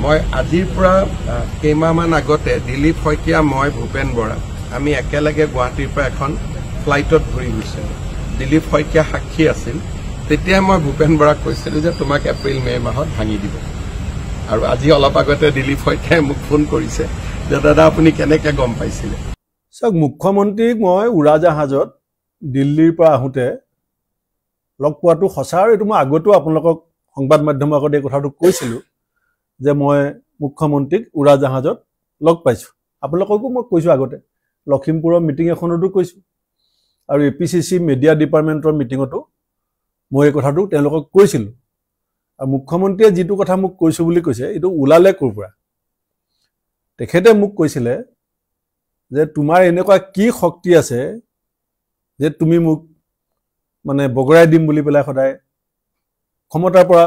মই আজিৰ পৰা কেইমাহমান আগতে দিলীপ শইকীয়া মই ভূপেন বৰা আমি একেলগে গুৱাহাটীৰ পৰা এখন ফ্লাইটত ঘূৰি গৈছিলোঁ। দিলীপ শইকীয়া সাক্ষী আছিল। তেতিয়া মই ভূপেন বৰাক কৈছিলোঁ যে তোমাক এপ্ৰিল মে মাহত ভাঙি দিব। আৰু আজি অলপ আগতে দিলীপ শইকীয়াই মোক ফোন কৰিছে যে দাদা আপুনি কেনেকৈ গম পাইছিলে। চাওক, মুখ্যমন্ত্ৰীক মই উৰাজাহাজত দিল্লীৰ পৰা আহোঁতে লগ পোৱাটো সঁচা, আৰু এইটো মই আগতেও আপোনালোকক সংবাদ মাধ্যমৰ আগত এই কথাটো কৈছিলোঁ যে মই মুখ্যমন্ত্ৰীক উৰাজাহাজত লগ পাইছোঁ। আপোনালোককো মই কৈছোঁ আগতে, লখিমপুৰৰ মিটিং এখনতো কৈছোঁ, আৰু APCC মিডিয়া ডিপাৰ্টমেণ্টৰ মিটিঙতো মই এই কথাটো তেওঁলোকক কৈছিলোঁ। আৰু মুখ্যমন্ত্ৰীয়ে যিটো কথা মোক কৈছোঁ বুলি কৈছে, এইটো ওলালে ক'ৰ পৰা? তেখেতে মোক কৈছিলে যে তোমাৰ এনেকুৱা কি শক্তি আছে যে তুমি মোক বগৰাই দিম বুলি পেলাই সদায় ক্ষমতাৰ পৰা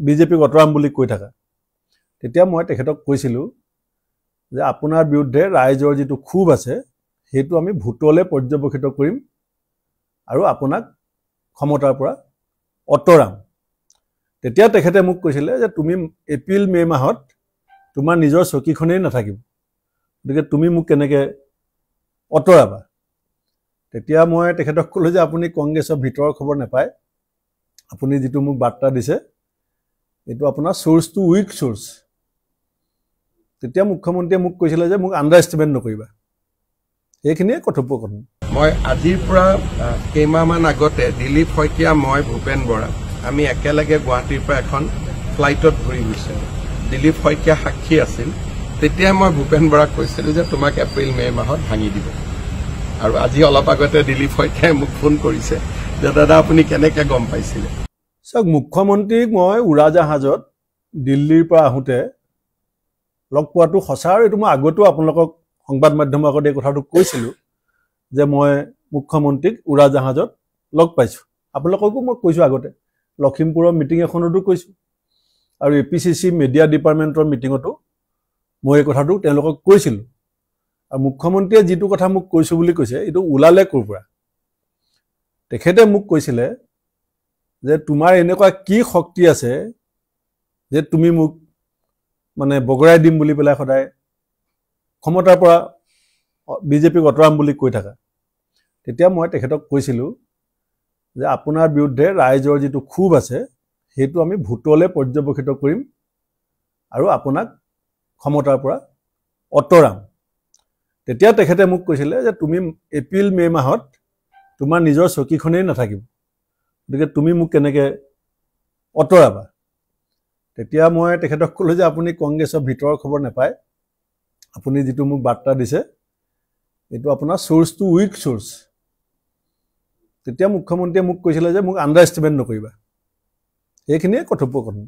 বিজেপিক অঁতৰাম বুলি কৈ থাকা। তেতিয়া মই তেখেতক কৈছিলোঁ যে আপোনাৰ বিৰুদ্ধে ৰাইজৰ যিটো ক্ষোভ আছে সেইটো আমি ভোটলৈ পৰ্যবেক্ষিত কৰিম আৰু আপোনাক ক্ষমতাৰ পৰা অঁতৰাম। তেতিয়া তেখেতে মোক কৈছিলে যে তুমি এপ্ৰিল মে মাহত তোমাৰ নিজৰ চকীখনেই নাথাকিব, গতিকে তুমি মোক কেনেকৈ অঁতৰাবা। তেতিয়া মই তেখেতক ক'লোঁ যে আপুনি কংগ্ৰেছৰ ভিতৰৰ খবৰ নাপায়, আপুনি যিটো মোক বাৰ্তা দিছে এইটো আপোনাৰ চ'ৰ্চটো উইক চ'ৰ্চ। তেতিয়া মুখ্যমন্ত্ৰীয়ে মোক কৈছিলে যে মোক আণ্ডাৰ এষ্টিমেট নকৰিবা। সেইখিনিয়ে কথোপকথন। মই আজিৰ পৰা কেইমাহমান আগতে দিলীপ শইকীয়া মই ভূপেন বৰা আমি একেলগে গুৱাহাটীৰ পৰা এখন ফ্লাইটত ঘূৰি গৈছিলোঁ। দিলীপ শইকীয়া সাক্ষী আছিল। তেতিয়া মই ভূপেন বৰাক কৈছিলোঁ যে তোমাক এপ্ৰিল মে মাহত ভাঙি দিব। আৰু আজি অলপ আগতে দিলীপ শইকীয়াই মোক ফোন কৰিছে যে দাদা আপুনি কেনেকৈ গম পাইছিলে। চাওক, মুখ্যমন্ত্ৰীক মই উৰাজাহাজত দিল্লীৰ পৰা আহোঁতে লগ পোৱাটো সঁচা, আৰু এইটো মই আগতেও আপোনালোকক সংবাদ মাধ্যমৰ আগত এই কথাটো কৈছিলোঁ যে মই মুখ্যমন্ত্ৰীক উৰাজাহাজত লগ পাইছোঁ। আপোনালোককো মই কৈছোঁ আগতে, লখিমপুৰৰ মিটিং এখনতো কৈছোঁ, আৰু APCC মিডিয়া ডিপাৰ্টমেণ্টৰ মিটিঙতো মই এই কথাটো তেওঁলোকক কৈছিলোঁ। আৰু মুখ্যমন্ত্ৰীয়ে যিটো কথা মোক কৈছোঁ বুলি কৈছে, এইটো ওলালে ক'ৰ পৰা? তেখেতে মোক কৈছিলে যে তোমাৰ এনেকুৱা কি শক্তি আছে যে তুমি মোক বগৰাই দিম বুলি পেলাই সদায় ক্ষমতাৰ পৰা বিজেপিক অঁতৰাম বুলি কৈ থাকা। তেতিয়া মই তেখেতক কৈছিলোঁ যে আপোনাৰ বিৰুদ্ধে ৰাইজৰ যিটো ক্ষোভ আছে সেইটো আমি ভোটলৈ পৰ্যবেক্ষিত কৰিম আৰু আপোনাক ক্ষমতাৰ পৰা অঁতৰাম। তেতিয়া তেখেতে মোক কৈছিলে যে তুমি এপ্ৰিল মে মাহত তোমাৰ নিজৰ চকীখনেই নাথাকিব, গতিকে তুমি মোক কেনেকৈ অঁতৰাবা। তেতিয়া মই তেখেতক ক'লোঁ যে আপুনি কংগ্ৰেছৰ ভিতৰৰ খবৰ নাপায়, আপুনি যিটো মোক বাৰ্তা দিছে এইটো আপোনাৰ চ'ৰ্চটো উইক চ'ৰ্চ। তেতিয়া মুখ্যমন্ত্ৰীয়ে মোক কৈছিলে যে মোক আণ্ডাৰ এষ্টিমেট নকৰিবা। সেইখিনিয়ে কথোপকথন।